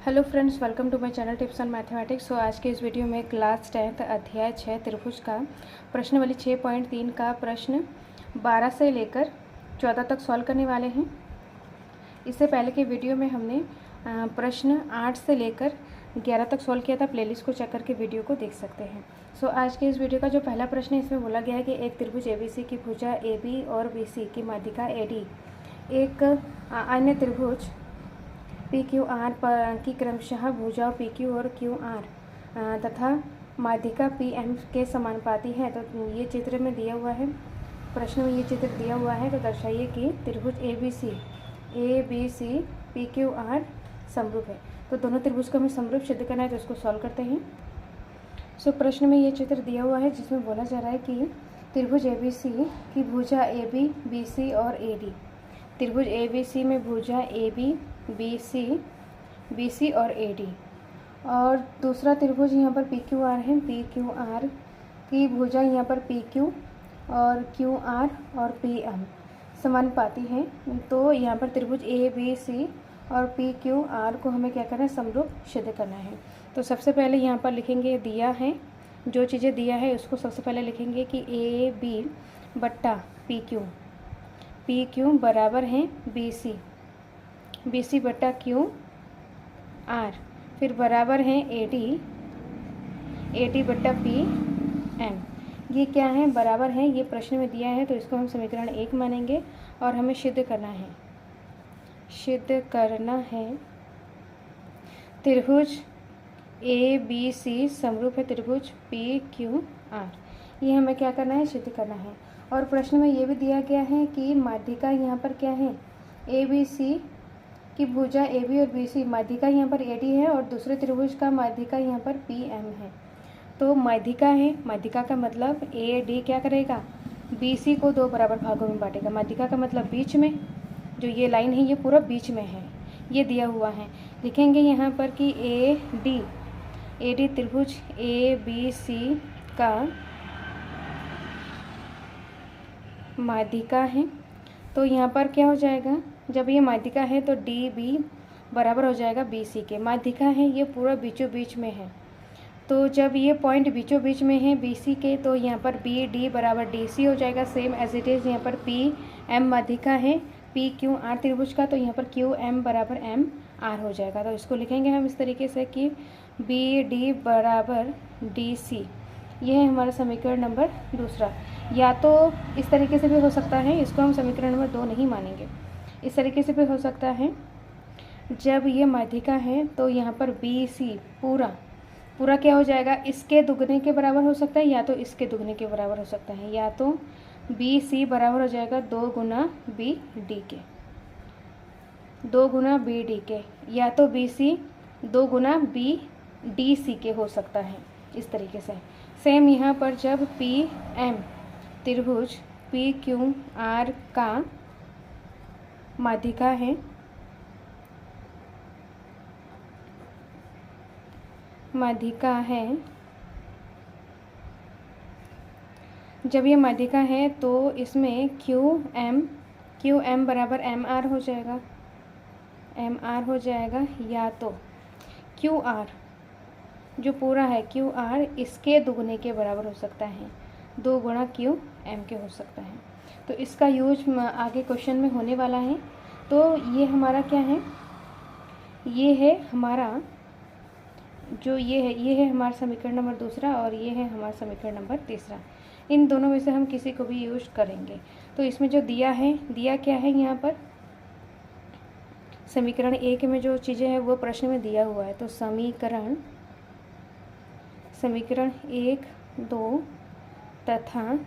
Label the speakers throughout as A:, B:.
A: Hello friends, welcome to my channel tips on mathematics. So आज के इस video में क्लास 10th अध्याय 6 त्रिभुज का प्रश्नावली 6.3 का प्रश्न 12 से लेकर 14 तक सॉल्व करने वाले हैं। इससे पहले के वीडियो में हमने प्रश्न 8 से लेकर 11 तक सॉल्व किया था। प्लेलिस्ट को चेक करके वीडियो को देख सकते हैं। सो आज के इस वीडियो का जो पहला प्रश्न है, इसमें बोला गया है कि एक त्रिभुज ABC की भुजा AB और BC की माध्यिका AD एक अन्य त्रिभुज PQR की क्रमशः भुजाओं PQ और QR तथा माध्यिका PM के समानुपाती है। तो ये चित्र में दिया हुआ है, प्रश्न में ये चित्र दिया हुआ है। तो दर्शाइए कि त्रिभुज ABC PQR समरूप है। तो दोनों त्रिभुज को हमें समरूप सिद्ध करना है, तो इसको सॉल्व करते हैं। सो प्रश्न में ये चित्र दिया हुआ है, जिसमें बोला जा रहा है कि त्रिभुज ABC की भुजा AB BC और AD, त्रिभुज ABC में भुजा AB BC और AD, और दूसरा त्रिभुज यहाँ पर PQR है। PQR की भुजा यहाँ पर PQ और QR और PM समानुपाती हैं। तो यहाँ पर त्रिभुज ABC और PQR को हमें क्या करना है, समरूप सिद्ध करना है। तो सबसे पहले यहाँ पर लिखेंगे, दिया है जो चीज़ें दिया है उसको सबसे पहले लिखेंगे कि AB बट्टा PQ बराबर है BC बट्टा QR, फिर बराबर है AD बट्टा PM। ये क्या है, बराबर है, ये प्रश्न में दिया है। तो इसको हम समीकरण 1 मानेंगे और हमें सिद्ध करना है त्रिभुज ABC समरूप है त्रिभुज PQR। ये हमें क्या करना है, सिद्ध करना है। और प्रश्न में ये भी दिया गया है कि माध्यिका यहाँ पर क्या है, ABC की भुजा AB और BC, माध्यिका यहाँ पर AD है और दूसरे त्रिभुज का माध्यिका यहाँ पर PM है। तो माध्यिका है, माध्यिका का मतलब AD क्या करेगा, BC को 2 बराबर भागों में बांटेगा। माध्यिका का मतलब बीच में, जो ये लाइन है ये पूरा बीच में है, ये दिया हुआ है। लिखेंगे यहाँ पर कि AD त्रिभुज ABC का माध्यिका है। तो यहाँ पर क्या हो जाएगा, जब ये माध्यिका है तो DB बराबर हो जाएगा BC के। माध्यिका है ये पूरा बीचों बीच में है, तो जब ये पॉइंट बीचों बीच में है BC के, तो यहाँ पर BD बराबर DC हो जाएगा, सेम एज इट इज़। यहाँ पर PM माध्यिका है PQR त्रिभुज का, तो यहाँ पर QM बराबर MR हो जाएगा। तो इसको लिखेंगे हम इस तरीके से कि BD बराबर DC। यह है हमारा समीकरण नंबर दूसरा। या तो इस तरीके से भी हो सकता है, इसको हम समीकरण नंबर 2 नहीं मानेंगे। इस तरीके से भी हो सकता है, जब ये माध्यिका है तो यहाँ पर BC पूरा क्या हो जाएगा, इसके दुगने के बराबर हो सकता है, या तो इसके दुगने के बराबर हो सकता है। या तो BC बराबर हो जाएगा 2 गुना BD के, या तो BC 2 गुना BDC के हो सकता है, इस तरीके से। सेम यहाँ पर जब PM त्रिभुज PQR का माध्यिका है, जब ये माध्यिका है तो इसमें QM बराबर MR हो जाएगा, या तो QR जो पूरा है QR इसके दुगने के बराबर हो सकता है, 2 गुणा QM के हो सकता है। तो इसका यूज आगे क्वेश्चन में होने वाला है। तो ये हमारा क्या है, ये है हमारा जो ये है हमारा समीकरण नंबर दूसरा, और ये है हमारा समीकरण नंबर तीसरा। इन दोनों में से हम किसी को भी यूज करेंगे। तो इसमें जो दिया क्या है, यहाँ पर समीकरण 1 में जो चीज़ें हैं वो प्रश्न में दिया हुआ है। तो समीकरण 1, 2 तथा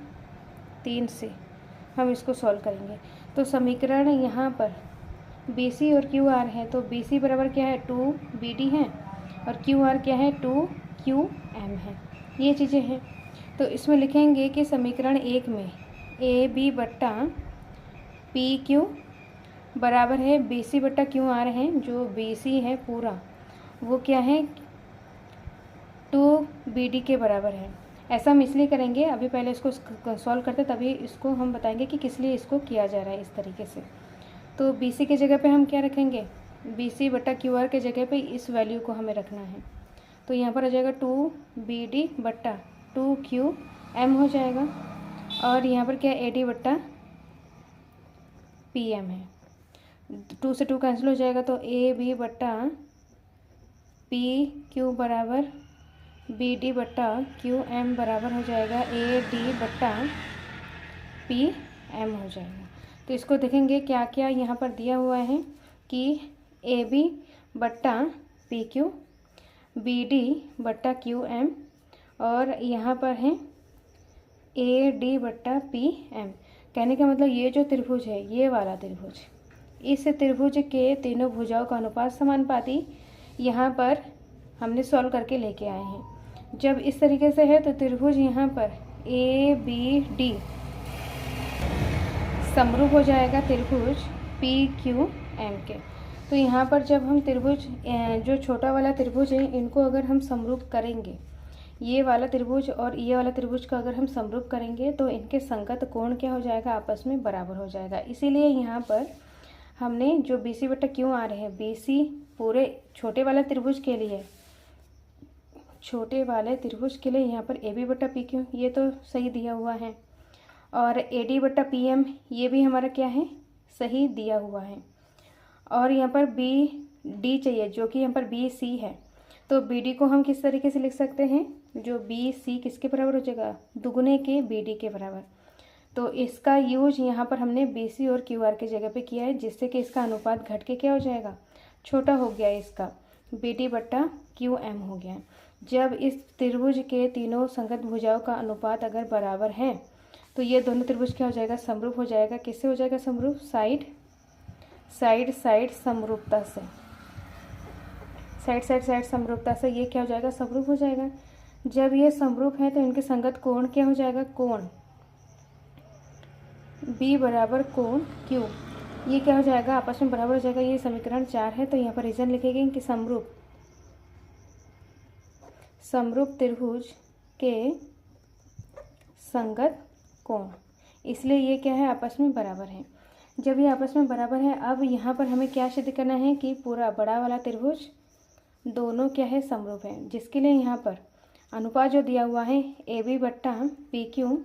A: 3 से हम इसको सॉल्व करेंगे। तो समीकरण यहाँ पर BC और QR है, तो BC बराबर क्या है, 2BD है, और QR क्या है, 2QM है। ये चीज़ें हैं। तो इसमें लिखेंगे कि समीकरण 1 में AB बट्टा PQ बराबर है BC बट्टा QR है, जो BC है पूरा वो क्या है, 2BD के बराबर है। ऐसा हम इसलिए करेंगे, अभी पहले इसको सॉल्व करते तभी इसको हम बताएंगे कि किस लिए इसको किया जा रहा है इस तरीके से। तो BC की जगह पे हम क्या रखेंगे, BC बटा QR के जगह पे इस वैल्यू को हमें रखना है। तो यहाँ पर आ जाएगा 2BD बट्टा 2QM हो जाएगा। और यहाँ पर क्या AD बट्टा PM है, 2 से 2 कैंसिल हो जाएगा। तो AB बट्टा PQ बराबर BD बट्टा QM बराबर हो जाएगा AD बट्टा PM हो जाएगा। तो इसको देखेंगे क्या क्या यहाँ पर दिया हुआ है कि AB बट्टा PQ, BD बट्टा QM और यहाँ पर है AD बट्टा PM। कहने का मतलब ये जो त्रिभुज है, ये वाला त्रिभुज, इस त्रिभुज के तीनों भुजाओं का अनुपात समानुपाती यहाँ पर हमने सॉल्व करके लेके आए हैं। जब इस तरीके से है तो त्रिभुज यहाँ पर ABD समरूप हो जाएगा त्रिभुज PQM के। तो यहाँ पर जब हम त्रिभुज जो छोटा वाला त्रिभुज है इनको अगर हम समरूप करेंगे, ये वाला त्रिभुज और ये वाला त्रिभुज का अगर हम समरूप करेंगे तो इनके संगत कोण क्या हो जाएगा, आपस में बराबर हो जाएगा। इसीलिए यहाँ पर हमने जो BC बटा क्यों आ रहे हैं, BC पूरे छोटे वाले त्रिभुज के लिए, छोटे वाले त्रिभुज के लिए यहाँ पर AB बटा PQ ये तो सही दिया हुआ है और AD बटा PM ये भी हमारा क्या है, सही दिया हुआ है। और यहाँ पर BD चाहिए जो कि यहाँ पर BC है। तो BD को हम किस तरीके से लिख सकते हैं, जो BC किसके बराबर हो जाएगा, दुगुने के BD के बराबर। तो इसका यूज यहाँ पर हमने BC और QR के जगह पे किया है, जिससे कि इसका अनुपात घट के क्या हो जाएगा, छोटा हो गया, इसका BD बट्टा QM हो गया। जब इस त्रिभुज के तीनों संगत भुजाओं का अनुपात अगर बराबर है तो ये दोनों त्रिभुज क्या हो जाएगा, समरूप हो जाएगा। किससे हो जाएगा समरूप, साइड समरूपता से, साइड समरूपता से ये क्या हो जाएगा, समरूप हो जाएगा। जब ये समरूप है तो इनके संगत कोण क्या हो जाएगा, कोण B बराबर कोण Q, ये क्या हो जाएगा, आपस में बराबर हो जाएगा। ये समीकरण 4 है। तो यहाँ पर रीजन लिखेंगे कि समरूप त्रिभुज के संगत कोण, इसलिए ये क्या है, आपस में बराबर है। जब ये आपस में बराबर है, अब यहाँ पर हमें क्या सिद्ध करना है कि पूरा बड़ा वाला त्रिभुज दोनों क्या है, समरूप है। जिसके लिए यहाँ पर अनुपात जो दिया हुआ है AB बट्टा PQ,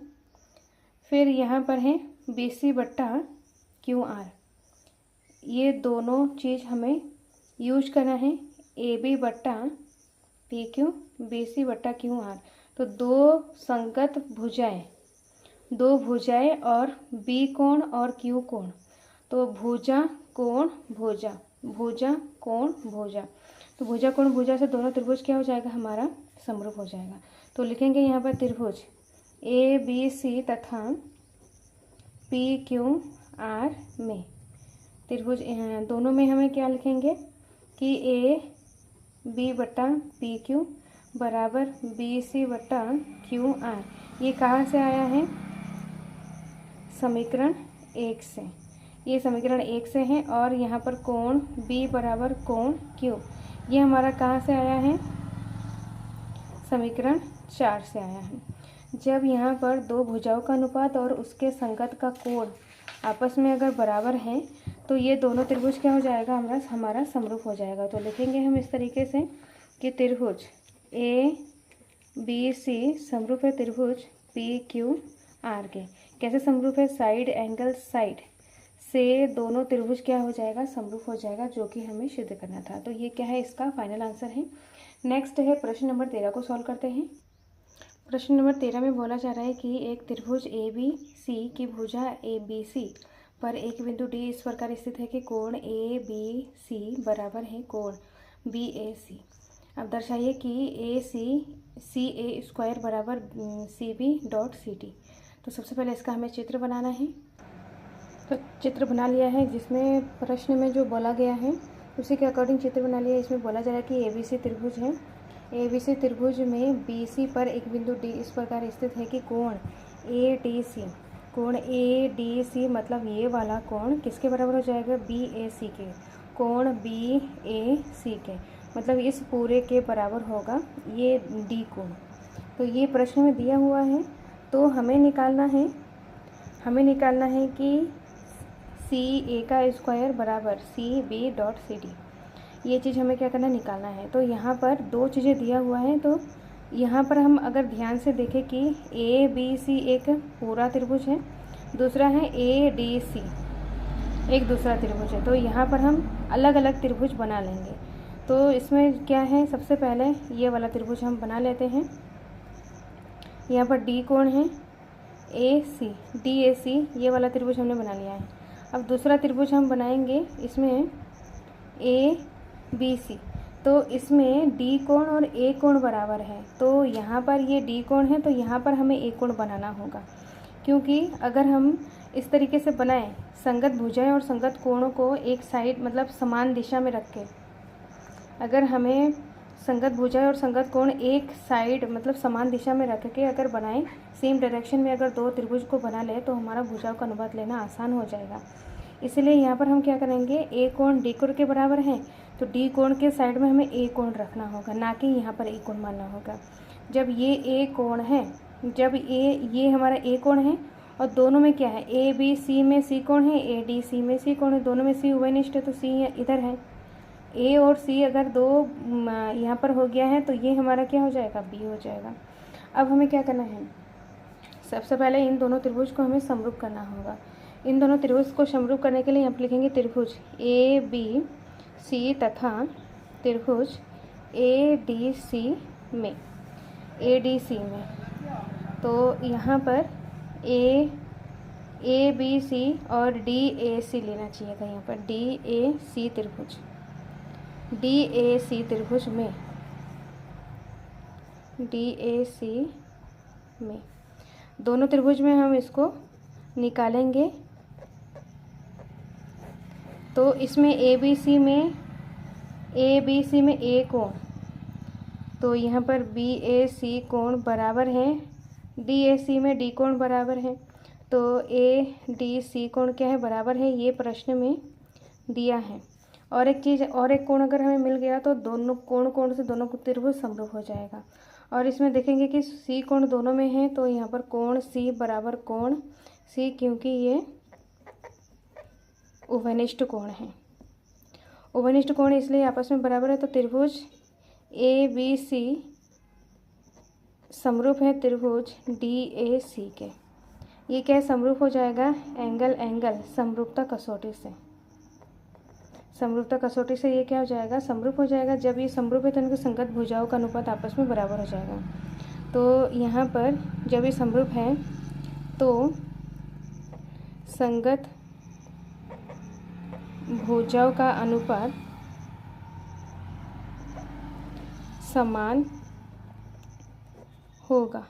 A: फिर यहाँ पर है BC बट्टा QR, ये दोनों चीज़ हमें यूज करना है, AB बट्टा PQ BC बट्टा QR। तो दो संगत भुजाएं, दो भुजाएं और B कोण और Q कोण, तो भुजा कोण भुजा, भुजा कोण भुजा, तो भुजा कोण भुजा से दोनों त्रिभुज क्या हो जाएगा, हमारा समरूप हो जाएगा। तो लिखेंगे यहाँ पर त्रिभुज ABC तथा PQR में, त्रिभुज दोनों में हमें क्या लिखेंगे कि AB बट्टा PQ बराबर BC बट्टा QR। ये कहाँ से आया है, समीकरण 1 से, ये समीकरण 1 से है। और यहाँ पर कोण B बराबर कोण Q, ये हमारा कहाँ से आया है, समीकरण 4 से आया है। जब यहाँ पर दो भुजाओं का अनुपात और उसके संगत का कोण आपस में अगर बराबर है तो ये दोनों त्रिभुज क्या हो जाएगा, हमारा समरूप हो जाएगा। तो लिखेंगे हम इस तरीके से कि त्रिभुज ABC समरूप है त्रिभुज PQR के। कैसे समरूप है, साइड एंगल साइड से दोनों त्रिभुज क्या हो जाएगा, समरूप हो जाएगा, जो कि हमें सिद्ध करना था। तो ये क्या है, इसका फाइनल आंसर है। नेक्स्ट है प्रश्न नंबर 13 को सॉल्व करते हैं। प्रश्न नंबर 13 में बोला जा रहा है कि एक त्रिभुज ABC की भुजा ABC पर एक बिंदु D इस प्रकार स्थित है कि कोण ABC बराबर है कोण BAC। अब दर्शाइए कि CA स्क्वायर बराबर CB डॉट CT। तो सबसे पहले इसका हमें चित्र बनाना है। तो चित्र बना लिया है, जिसमें प्रश्न में जो बोला गया है उसी के अकॉर्डिंग चित्र बना लिया है। इसमें बोला जा रहा है कि ABC त्रिभुज है, ABC त्रिभुज में BC पर एक बिंदु D इस प्रकार स्थित है कि कोण ADC, कोण ADC मतलब ये वाला कोण किसके बराबर हो जाएगा, BAC के, कोण BAC के, मतलब इस पूरे के बराबर होगा ये D कोण। तो ये प्रश्न में दिया हुआ है। तो हमें निकालना है कि CA का स्क्वायर बराबर CB डॉट CD। ये चीज़ हमें क्या करना है, निकालना है। तो यहाँ पर दो चीज़ें दिया हुआ है, तो यहाँ पर हम अगर ध्यान से देखें कि ABC एक पूरा त्रिभुज है, दूसरा है ADC एक दूसरा त्रिभुज है। तो यहाँ पर हम अलग अलग त्रिभुज बना लेंगे। तो इसमें क्या है, सबसे पहले ये वाला त्रिभुज हम बना लेते हैं। यहाँ पर D कोण है, DAC ये वाला त्रिभुज हमने बना लिया है। अब दूसरा त्रिभुज हम बनाएंगे, इसमें ABC। तो इसमें D कोण और A कोण बराबर है, तो यहाँ पर ये D कोण है, तो यहाँ पर हमें A कोण बनाना होगा। क्योंकि अगर हम इस तरीके से बनाएं, संगत भुजाएं और संगत कोणों को एक साइड मतलब समान दिशा में रख के, अगर हमें संगत भुजाएं और संगत कोण एक साइड मतलब समान दिशा में रख के अगर बनाएं, सेम डायरेक्शन में अगर दो त्रिभुज को बना ले, तो हमारा भुजाओं का अनुपात लेना आसान हो जाएगा। इसलिए यहाँ पर हम क्या करेंगे, ए कोण डी कोण के बराबर है, तो डी कोण के साइड में हमें ए कोण रखना होगा, ना कि यहाँ पर ए कोण मानना होगा। जब ये ए कोण है, जब ये हमारा ए कोण है और दोनों में क्या है, ए बी सी में सी कोण है, ए डी सी में सी कोण है, दोनों में सी उभयनिष्ठ है, तो सी इधर है। ए और सी अगर दो यहाँ पर हो गया है, तो ये हमारा क्या हो जाएगा, बी हो जाएगा। अब हमें क्या करना है, सबसे पहले इन दोनों त्रिभुज को हमें समरूप करना होगा। इन दोनों त्रिभुज को समरूप करने के लिए यहाँ पर लिखेंगे त्रिभुज ABC तथा त्रिभुज ADC में। तो यहाँ पर ABC और DAC लेना चाहिए था, यहाँ पर DAC में दोनों त्रिभुज में हम इसको निकालेंगे। तो इसमें ABC में A कोण, तो यहाँ पर BAC कोण बराबर है, DAC में D कोण बराबर है, तो ADC कोण क्या है, बराबर है, ये प्रश्न में दिया है। और एक चीज़, और एक कोण अगर हमें मिल गया तो दोनों कोण से दोनों त्रिभुज समरूप हो जाएगा। और इसमें देखेंगे कि C कोण दोनों में है, तो यहाँ पर कोण C बराबर कोण C, क्योंकि ये उभयनिष्ठ कोण है। उभयनिष्ठ कोण इसलिए आपस में बराबर है, तो त्रिभुज ABC समरूप है त्रिभुज DAC के। ये क्या समरूप हो जाएगा, एंगल समरूपता कसौटी से ये क्या हो जाएगा, समरूप हो जाएगा। जब ये समरूप है तो इनके संगत भुजाओं का अनुपात आपस में बराबर हो जाएगा। तो यहाँ पर जब ये समरूप है तो संगत भुजाओं का अनुपात समान होगा।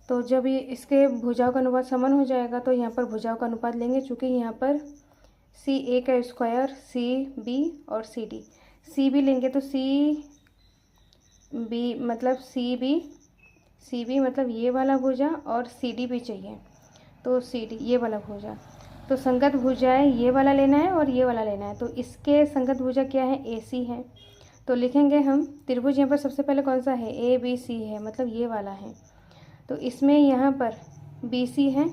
A: तो जब ये इसके भुजाओं का अनुपात समान हो जाएगा, तो यहाँ पर भुजाओं का अनुपात लेंगे, चूँकि यहाँ पर CA का स्क्वायर CB और CD, CB लेंगे तो CB मतलब CB मतलब ये वाला भुजा, और CD भी चाहिए, तो CD ये वाला भुजा। तो संगत भुजाएं ये वाला लेना है और ये वाला लेना है, तो इसके संगत भुजा क्या है, AC है। तो लिखेंगे हम त्रिभुज, यहाँ पर सबसे पहले कौन सा है, ABC है, मतलब ये वाला है। तो इसमें यहाँ पर BC है,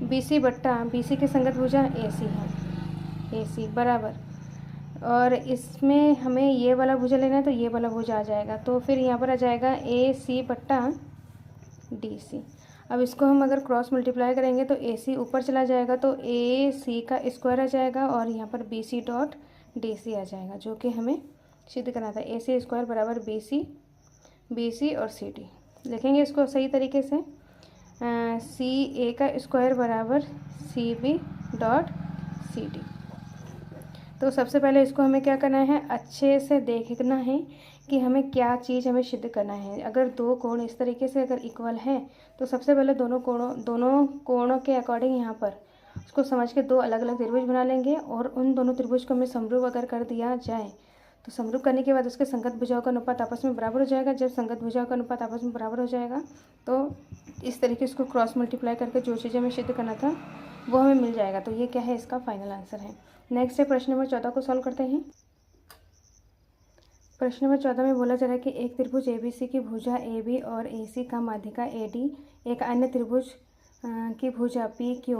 A: BC बट्टा BC के संगत भुजा AC है, AC बराबर। और इसमें हमें ये वाला भुजा लेना है, तो ये वाला भुजा आ जाएगा, तो फिर यहाँ पर आ जाएगा AC बट्टा DC। अब इसको हम अगर क्रॉस मल्टीप्लाई करेंगे तो AC ऊपर चला जाएगा, तो AC का स्क्वायर आ जाएगा, और यहाँ पर BC डॉट DC आ जाएगा, जो कि हमें सिद्ध करना था। AC स्क्वायर बराबर BC और CD। लिखेंगे इसको सही तरीके से, CA का स्क्वायर बराबर CB डॉट CD। तो सबसे पहले इसको हमें क्या करना है, अच्छे से देखना है कि हमें क्या चीज़ हमें सिद्ध करना है। अगर दो कोण इस तरीके से अगर इक्वल है, तो सबसे पहले दोनों कोणों के अकॉर्डिंग यहाँ पर उसको समझ के दो अलग अलग त्रिभुज बना लेंगे, और उन दोनों त्रिभुज को हमें समरूप अगर कर दिया जाए, तो समरूप करने के बाद उसके संगत भुजाओं का अनुपात आपस में बराबर हो जाएगा। जब संगत भुजाओं का अनुपात आपस में बराबर हो जाएगा, तो इस तरीके से उसको क्रॉस मल्टीप्लाई करके जो चीज़ हमें सिद्ध करना था वो हमें मिल जाएगा। तो ये क्या है, इसका फाइनल आंसर है। नेक्स्ट है प्रश्न नंबर 14 को सॉल्व करते हैं। प्रश्न नंबर 14 में बोला जा रहा है कि एक त्रिभुज ABC की भुजा AB और AC का माध्यिका AD एक अन्य त्रिभुज की भुजा पी क्यू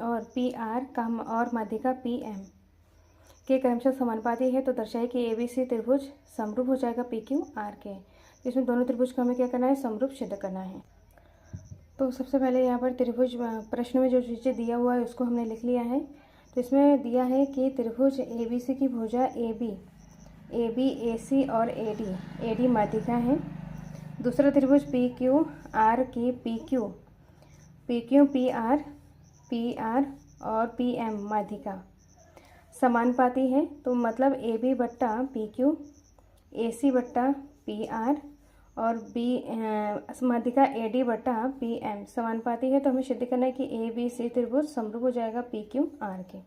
A: और पी आर का और माध्यिका पी एम के क्रमशः समानुपाती है तो दर्शाए कि ए बी सी त्रिभुज समरूप हो जाएगा पी क्यू आर के। इसमें दोनों त्रिभुज को हमें क्या करना है, समरूप सिद्ध करना है। तो सबसे पहले यहाँ पर त्रिभुज प्रश्न में जो चीज़ें दिया हुआ है उसको हमने लिख लिया है। तो इसमें दिया है कि त्रिभुज ए बी सी की भुजा ए बी ए सी और ए डी माध्यिका है। दूसरा त्रिभुज पी क्यू आर की पी क्यू पी आर और पी एम माध्यिका समानुपाती है। तो मतलब ए बी बट्टा पी क्यू, ए सी बट्टा पी आर और बी माध्यिका ए डी बट्टा पी एम समानुपाती है। तो हमें सिद्ध करना है कि ए बी सी त्रिभुज समरूप हो जाएगा पी क्यू आर के।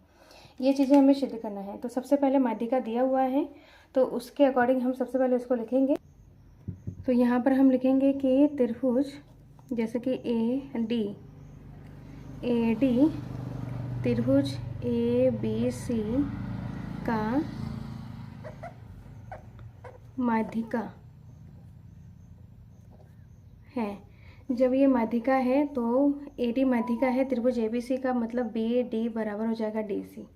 A: ये चीज़ें हमें सिद्ध करना है। तो सबसे पहले माध्यिका दिया हुआ है तो उसके अकॉर्डिंग हम सबसे पहले उसको लिखेंगे। तो यहाँ पर हम लिखेंगे कि त्रिभुज जैसे कि ए डी त्रिभुज ए बी सी का माध्यिका है। जब ये माध्यिका है तो ए डी माध्यिका है त्रिभुज ए बी सी का, मतलब बी डी बराबर हो जाएगा डी सी,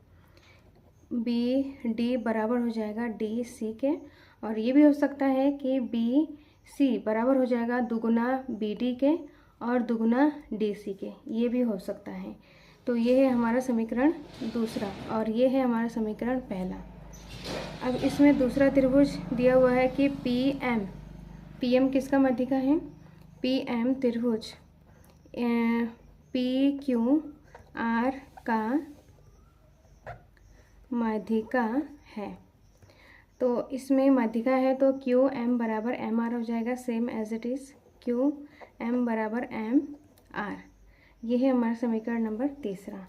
A: बी डी बराबर हो जाएगा डी सी के। और ये भी हो सकता है कि बी सी बराबर हो जाएगा दुगुना बी डी के और दुगुना डी सी के, ये भी हो सकता है। तो ये है हमारा समीकरण दूसरा और ये है हमारा समीकरण पहला। अब इसमें दूसरा त्रिभुज दिया हुआ है कि पी एम किसका माध्यिका है, पी एम त्रिभुज पी क्यू आर का माध्यिका है। तो इसमें माध्यिका है तो क्यू एम बराबर एम आर हो जाएगा, same as it is Q M बराबर एम आर। ये है हमारा समीकरण नंबर तीसरा।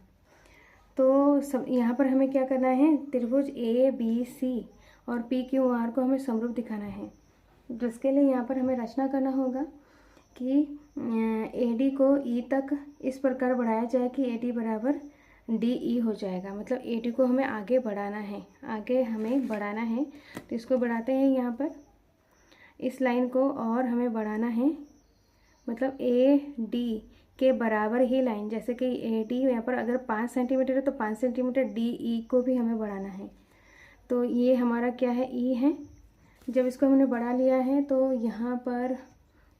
A: तो यहाँ पर हमें क्या करना है, त्रिभुज ए बी सी और पी क्यू आर को हमें समरूप दिखाना है, जिसके लिए यहाँ पर हमें रचना करना होगा कि ए डी को ई तक इस प्रकार बढ़ाया जाए कि ए डी बराबर डी ई हो जाएगा। मतलब ए डी को हमें आगे बढ़ाना है, आगे हमें बढ़ाना है। तो इसको बढ़ाते हैं यहाँ पर इस लाइन को और हमें बढ़ाना है, मतलब ए डी के बराबर ही लाइन, जैसे कि ए डी यहाँ पर अगर 5 सेंटीमीटर है तो 5 सेंटीमीटर डी ई को भी हमें बढ़ाना है। तो ये हमारा क्या है, ई है। जब इसको हमने बढ़ा लिया है तो यहाँ पर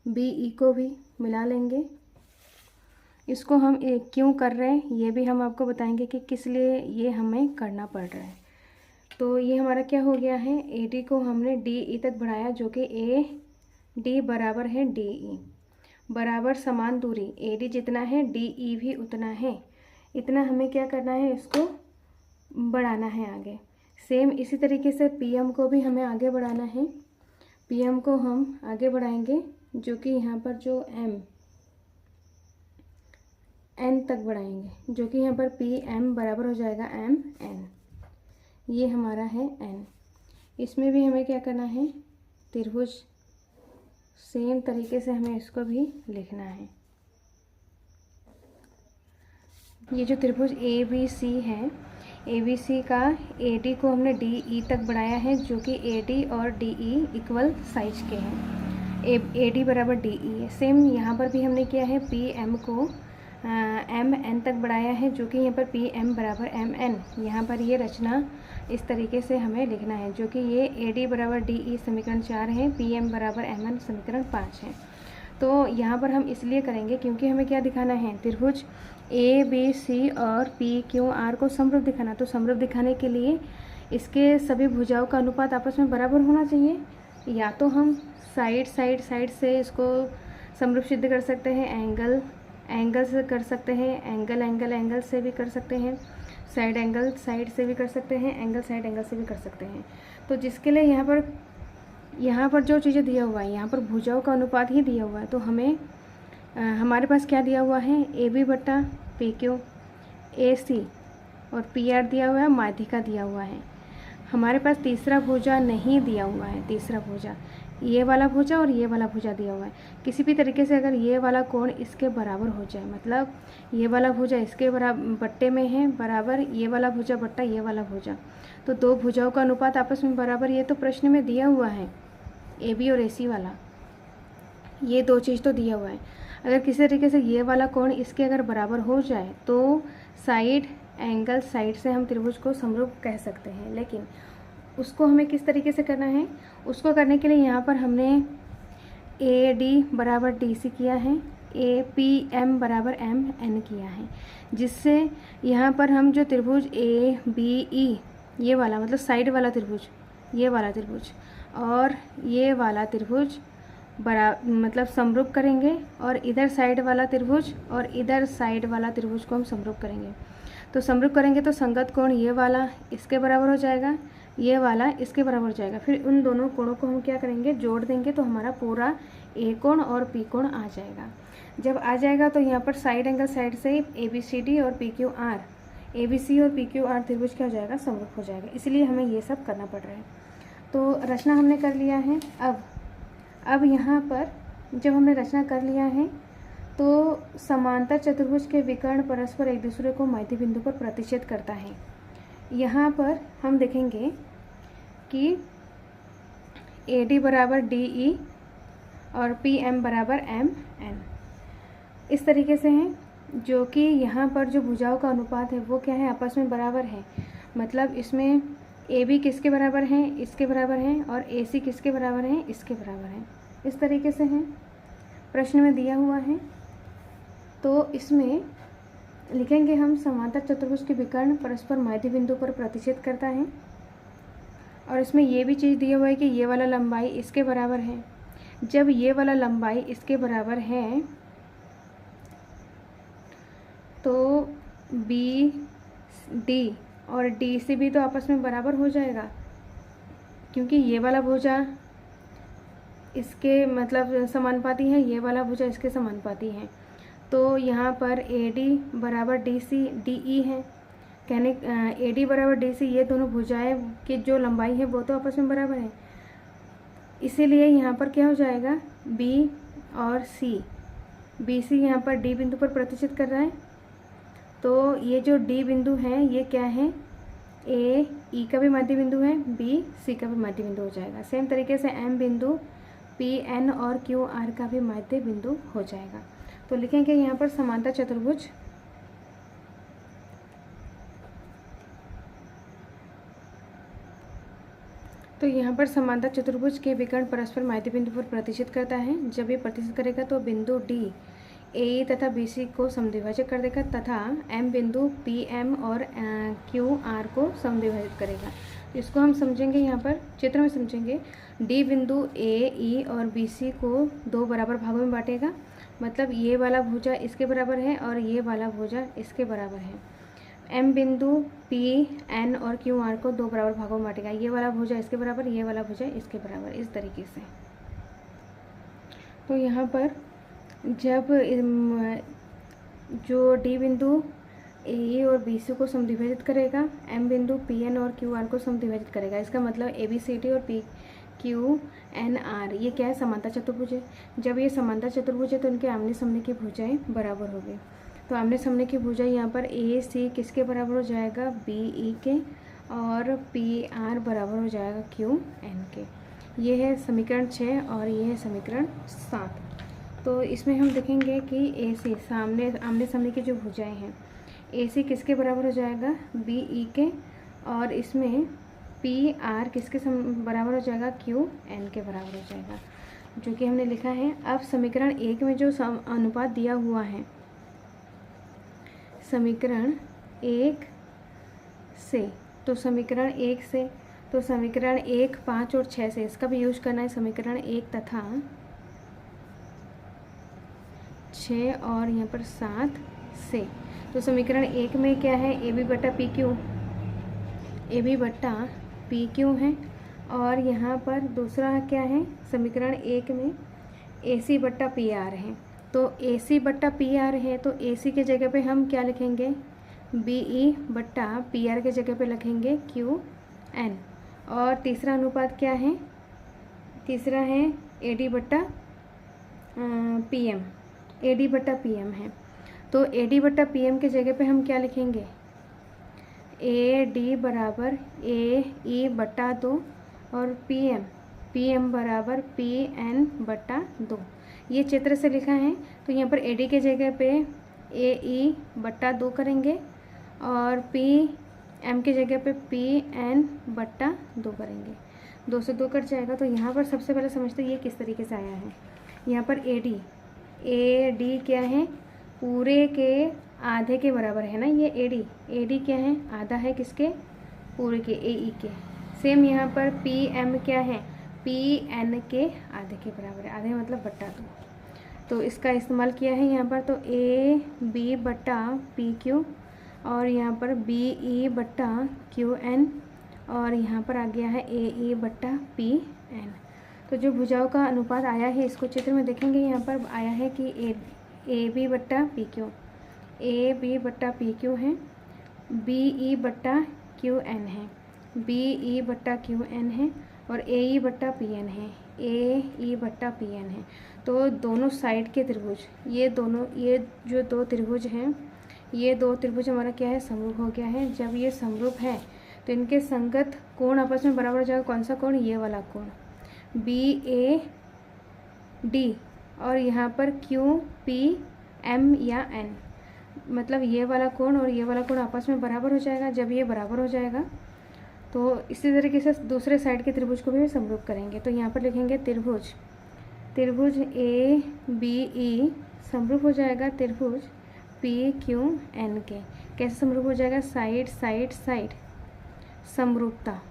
A: बी ई को भी मिला लेंगे। इसको हम क्यों कर रहे हैं ये भी हम आपको बताएंगे कि किस लिए ये हमें करना पड़ रहा है। तो ये हमारा क्या हो गया है, ए डी को हमने डी ई तक बढ़ाया, जो कि ए डी बराबर है डी ई, बराबर समान दूरी ए डी जितना है डी ई भी उतना है। इतना हमें क्या करना है, इसको बढ़ाना है आगे। सेम इसी तरीके से पी एम को भी हमें आगे बढ़ाना है। पी एम को हम आगे बढ़ाएंगे, जो कि यहाँ पर जो एम एन तक बढ़ाएंगे, जो कि यहाँ पर पी एम बराबर हो जाएगा एम एन। ये हमारा है एन। इसमें भी हमें क्या करना है, त्रिभुज सेम तरीके से हमें इसको भी लिखना है। ये जो त्रिभुज ए बी सी है, ए बी सी का ए डी को हमने डी ई तक बढ़ाया है, जो कि ए डी और डी ई इक्वल साइज के हैं। ए डी बराबर डी ई है। सेम यहाँ पर भी हमने किया है, पी एम को एम एन तक बढ़ाया है, जो कि यहाँ पर पी एम बराबर एम एन। यहाँ पर ये रचना इस तरीके से हमें लिखना है, जो कि ये ए डी बराबर डी ई समीकरण 4 है, पी एम बराबर एम एन समीकरण 5 है। तो यहाँ पर हम इसलिए करेंगे क्योंकि हमें क्या दिखाना है, त्रिभुज ए बी सी और पी क्यू आर को समरूप दिखाना। तो समरूप दिखाने के लिए इसके सभी भुजाओं का अनुपात आपस में बराबर होना चाहिए। या तो हम साइड से इसको समरूप सिद्ध कर सकते हैं, एंगल से कर सकते हैं, एंगल से भी कर सकते हैं, साइड से भी कर सकते हैं, एंगल से भी कर सकते हैं। तो जिसके लिए यहाँ पर जो चीज़ें दिया हुआ है, यहाँ पर भुजाओं का अनुपात ही दिया हुआ है। तो हमें हमारे पास क्या दिया हुआ है, ए बी बट्टा पी क्यू, ए सी और पी आर दिया हुआ है, माध्यिका दिया हुआ है। हमारे पास तीसरा भुजा नहीं दिया हुआ है। तीसरा भुजा, ये वाला भुजा और ये वाला भुजा दिया हुआ है। किसी भी तरीके से अगर ये वाला कोण इसके बराबर हो जाए, मतलब ये वाला भुजा इसके बट्टे में है बराबर, ये वाला भुजा बट्टा ये वाला भुजा, तो दो भुजाओं का अनुपात आपस में बराबर, ये तो प्रश्न में दिया हुआ है, ए बी और ए सी वाला, ये दो चीज़ तो दिया हुआ है। अगर किसी तरीके से ये वाला कोण इसके अगर बराबर हो जाए तो साइड एंगल साइड से हम त्रिभुज को समरूप कह सकते हैं। लेकिन उसको हमें किस तरीके से करना है, उसको करने के लिए यहाँ पर हमने ए डी बराबर डी सी किया है, ए पी एम बराबर एम एन किया है, जिससे यहाँ पर हम जो त्रिभुज ए बी ई ये वाला मतलब साइड वाला त्रिभुज, ये वाला त्रिभुज और ये वाला त्रिभुज मतलब समरूप करेंगे, और इधर साइड वाला त्रिभुज और इधर साइड वाला त्रिभुज को हम समरूप करेंगे। तो समरूप करेंगे तो संगत कोण ये वाला इसके बराबर हो जाएगा, ये वाला इसके बराबर हो जाएगा। फिर उन दोनों कोणों को हम क्या करेंगे, जोड़ देंगे, तो हमारा पूरा ए कोण और पी कोण आ जाएगा। जब आ जाएगा तो यहाँ पर साइड एंगल साइड से ए बी सी डी और P Q R, A B C और पी क्यू आर त्रिभुज क्या हो जाएगा, समरूप हो जाएगा। इसलिए हमें ये सब करना पड़ रहा है। तो रचना हमने कर लिया है। अब यहाँ पर जब हमने रचना कर लिया है तो समांतर चतुर्भुज के विकर्ण परस्पर एक दूसरे को मध्य बिंदु पर प्रतिच्छेद करता है। यहाँ पर हम देखेंगे कि ए डी बराबर डी ई और पी एम बराबर एम एन इस तरीके से हैं, जो कि यहाँ पर जो भुजाओं का अनुपात है वो क्या है, आपस में बराबर है। मतलब इसमें ए बी किसके बराबर है, इसके बराबर है, और ए सी किसके बराबर है, इसके बराबर है। इस तरीके से हैं, प्रश्न में दिया हुआ है। तो इसमें लिखेंगे हम समांतर चतुर्भुज के विकर्ण परस्पर मध्य बिंदु पर प्रतिच्छेद करता है, और इसमें ये भी चीज़ दिया हुआ है कि ये वाला लंबाई इसके बराबर है। जब ये वाला लंबाई इसके बराबर है तो बी डी और डी से भी तो आपस में बराबर हो जाएगा, क्योंकि ये वाला भुजा इसके मतलब समानुपाती है, ये वाला भुजा इसके समानुपाती है। तो यहाँ पर ए डी बराबर डी सी डी ई है, कहने ए डी बराबर डी सी, ये दोनों भुजाएं की जो लंबाई है वो तो आपस में बराबर है। इसीलिए यहाँ पर क्या हो जाएगा, बी और सी, बी सी यहाँ पर डी बिंदु पर प्रतिच्छेद कर रहा है। तो ये जो डी बिंदु है ये क्या है, ए ई का भी मध्य बिंदु है, बी सी का भी मध्य बिंदु हो जाएगा। सेम तरीके से एम बिंदु पी एन और क्यू आर का भी मध्य बिंदु हो जाएगा। तो लिखेंगे यहाँ पर समांतर चतुर्भुज तो यहाँ पर समांतर चतुर्भुज के विकर्ण परस्पर मध्य बिंदु पर प्रतिच्छेद करता है। जब ये प्रतिच्छेद करेगा तो बिंदु डी ए तथा बी सी को समद्विभाजित कर देगा तथा एम बिंदु पी एम और क्यू आर को समद्विभाजित करेगा। इसको हम समझेंगे, यहाँ पर चित्र में समझेंगे। डी बिंदु ए ई और बी सी को दो बराबर भागों में बांटेगा, मतलब ये वाला भुजा इसके बराबर है और ये वाला भुजा इसके बराबर है। एम बिंदु पी एन और क्यू आर को दो बराबर भागों में बांटेगा, ये वाला भुजा इसके बराबर, ये वाला भुजा इसके बराबर, इस तरीके से। तो यहाँ पर जब जो डी बिंदु ए और बी सी को समद्विभाजित करेगा, एम बिंदु पी एन और क्यू आर को समद्विभाजित करेगा। इसका मतलब ए बी सी डी और पी क्यू एन आर ये क्या है, समांतर चतुर्भुज है। जब ये समांतर चतुर्भुज है तो इनके आमने सामने की भुजाएं बराबर हो गई। तो आमने सामने की भुजा यहाँ पर ए सी किसके बराबर हो जाएगा, बी ई के, और पी आर बराबर हो जाएगा क्यू एन के। ये है समीकरण 6 और ये है समीकरण 7। तो इसमें हम देखेंगे कि ए सी आमने सामने की जो भुजाएं हैं, ए सी किसके बराबर हो जाएगा, बी ई के, और इसमें पी आर किसके बराबर हो जाएगा, क्यू एन के बराबर हो जाएगा, जो कि हमने लिखा है। अब समीकरण 1 में जो अनुपात दिया हुआ है, समीकरण 1 से, तो समीकरण 1 से, तो समीकरण 1, 5 और 6 से इसका भी यूज करना है। समीकरण 1 तथा 6 और यहाँ पर 7 से। तो समीकरण 1 में क्या है, ए बी बटा पी क्यू, ए बी बटा पी क्यू है, और यहाँ पर दूसरा क्या है, समीकरण 1 में ए सी बट्टा पी आर है। तो ए सी बट्टा पी आर है तो ए सी के जगह पे हम क्या लिखेंगे, बी ई बट्टा पी आर के जगह पे लिखेंगे क्यू एन। और तीसरा अनुपात क्या है, तीसरा है ए डी बट्टा पी एम, ए डी बट्टा पी एम है। तो ए डी बट्टा पी एम के जगह पे हम क्या लिखेंगे, ए डी बराबर ए ई बट्टा 2 और पी एम बराबर पी एन बट्टा 2। ये चित्र से लिखा है, तो यहाँ पर AD के जगह पे AE बट्टा 2 करेंगे और PM की जगह पे PN बट्टा 2 करेंगे। 2 से 2 कट जाएगा। तो यहाँ पर सबसे पहले समझते हैं ये किस तरीके से आया है। यहाँ पर AD क्या है, पूरे के आधे के बराबर है ना, ये AD क्या है, आधा है किसके, पूरे के AE के। सेम यहाँ पर PM क्या है, PN के आधे के बराबर है, आधे मतलब बट्टा 2। तो इसका इस्तेमाल किया है यहाँ पर, तो AB बट्टा PQ और यहाँ पर BE बट्टा QN और यहाँ पर आ गया है AE बट्टा PN। तो जो भुजाओं का अनुपात आया है इसको चित्र में देखेंगे। यहाँ पर आया है कि AB बट्टा PQ है, BE बट्टा QN है, BE बट्टा QN है और AE बट्टा PN है, AE बट्टा PN है। तो दोनों साइड के त्रिभुज, ये जो दो त्रिभुज हैं, ये दो त्रिभुज हमारा क्या है, समरूप हो गया है। जब ये समरूप है तो इनके संगत कोण आपस में बराबर हो जाएगा। कौन सा कोण, ये वाला कोण BAD और यहाँ पर QPM या N, मतलब ये वाला कोण और ये वाला कोण आपस में बराबर हो जाएगा। जब ये बराबर हो जाएगा तो इसी तरीके से दूसरे साइड के त्रिभुज को भी समरूप करेंगे। तो यहाँ पर लिखेंगे त्रिभुज ABE समरूप हो जाएगा त्रिभुज PQN के। कैसे समरूप हो जाएगा, साइड समरूपता,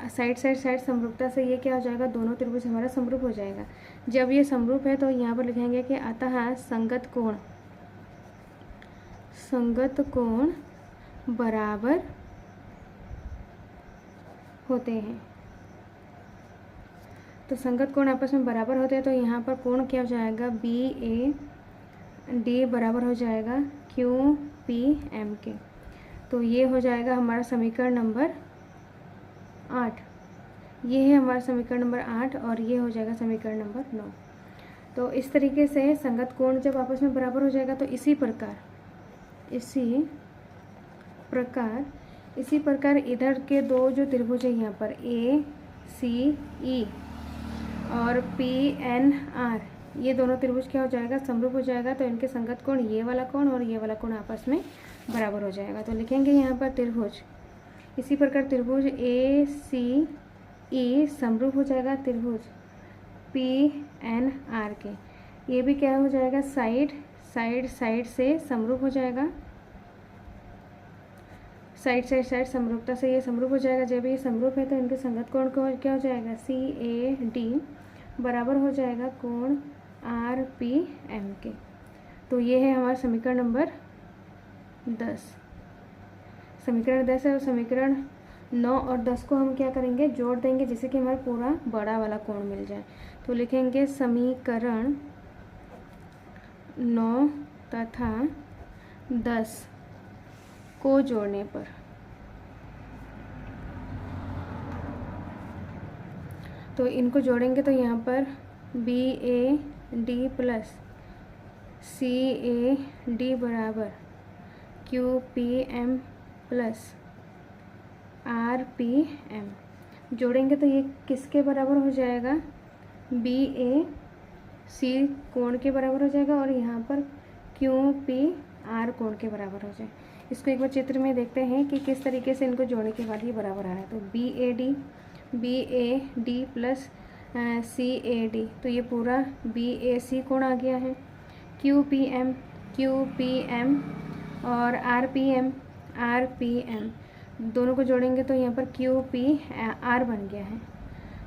A: साइड समरूपता से ये क्या हो जाएगा, दोनों त्रिभुज हमारा समरूप हो जाएगा। जब ये समरूप है तो यहाँ पर लिखेंगे कि अतः संगत कोण बराबर होते हैं। तो संगत कोण आपस में बराबर होते हैं, तो यहाँ पर कोण क्या हो जाएगा, BAD बराबर हो जाएगा QPM के। तो ये हो जाएगा हमारा समीकरण नंबर 8। ये है हमारा समीकरण नंबर 8 और ये हो जाएगा समीकरण नंबर 9। तो इस तरीके से संगत कोण जब आपस में बराबर हो जाएगा तो इसी प्रकार इधर के दो जो त्रिभुज है यहाँ पर ACE और PNR, ये दोनों त्रिभुज क्या हो जाएगा, समरूप हो जाएगा। तो इनके संगत कोण ये वाला कोण और ये वाला कोण आपस में बराबर हो जाएगा। तो लिखेंगे यहाँ पर त्रिभुज, इसी प्रकार त्रिभुज ACE समरूप हो जाएगा त्रिभुज PNR के। ये भी क्या हो जाएगा, साइड से समरूप हो जाएगा, साइड समरूपता से ये समरूप हो जाएगा। जब ये समरूप है तो इनके संगत कोण को क्या हो जाएगा, CAD बराबर हो जाएगा कोण RPM के। तो ये है हमारा समीकरण नंबर 10। समीकरण 10 है और समीकरण 9 और 10 को हम क्या करेंगे, जोड़ देंगे, जिससे कि हमारा पूरा बड़ा वाला कोण मिल जाए। तो लिखेंगे समीकरण 9 तथा 10 को जोड़ने पर तो इनको जोड़ेंगे तो यहाँ पर BAD प्लस CAD बराबर QPM प्लस RPM जोड़ेंगे तो ये किसके बराबर हो जाएगा, BAC कोण के बराबर हो जाएगा और यहाँ पर QPR कोण के बराबर हो जाए। इसको एक बार चित्र में देखते हैं कि किस तरीके से इनको जोड़ने के बाद ये बराबर आ रहा है। तो BAD प्लस CAD, तो ये पूरा BAC कोण आ गया है। QPM और RPM दोनों को जोड़ेंगे तो यहाँ पर QPR बन गया है।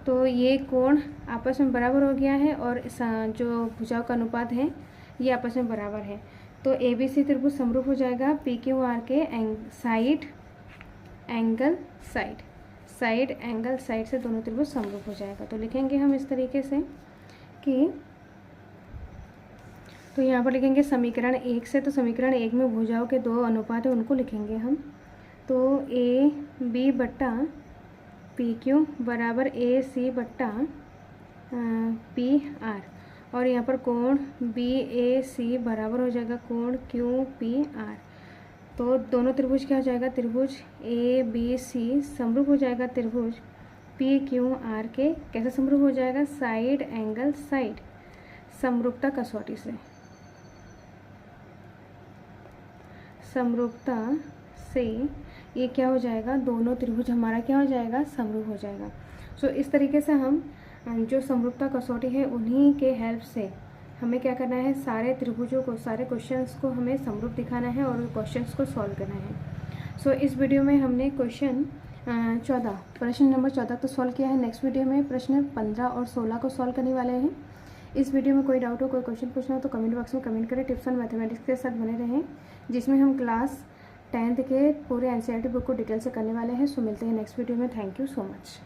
A: तो ये कोण आपस में बराबर हो गया है और जो भुजाओं का अनुपात है ये आपस में बराबर है। तो ABC त्रिभुज समरूप हो जाएगा PQR के साइड एंगल साइड से दोनों त्रिभुज समरूप हो जाएगा। तो लिखेंगे हम इस तरीके से कि, तो यहाँ पर लिखेंगे समीकरण 1 से, तो समीकरण 1 में भुजाओं के दो अनुपात है उनको लिखेंगे हम। तो AB बट्टा PQ बराबर AC बट्टा PR और यहाँ पर कोण BAC बराबर हो जाएगा कोण QPR। तो दोनों त्रिभुज क्या हो जाएगा, त्रिभुज ABC समरूप हो जाएगा त्रिभुज PQR के कैसे समरूप हो जाएगा, साइड एंगल साइड, समरूपता कसौटी से, समरूपता से ये क्या हो जाएगा, दोनों त्रिभुज हमारा क्या हो जाएगा, समरूप हो जाएगा। सो इस तरीके से हम जो समरूपता कसौटी है उन्हीं के हेल्प से हमें क्या करना है, सारे त्रिभुजों को, सारे क्वेश्चंस को हमें समरूप दिखाना है और क्वेश्चंस को सॉल्व करना है। सो इस वीडियो में हमने क्वेश्चन 14, प्रश्न नंबर 14 तो सॉल्व किया है। नेक्स्ट वीडियो में प्रश्न 15 और 16 को सॉल्व करने वाले हैं। इस वीडियो में कोई डाउट हो, कोई क्वेश्चन पूछना हो तो कमेंट बॉक्स में कमेंट करें। टिप्स ऑन मैथमेटिक्स के साथ बने रहें, जिसमें हम क्लास 10th के पूरे NCERT बुक को डिटेल से करने वाले हैं। सो मिलते हैं नेक्स्ट वीडियो में। Thank you so much.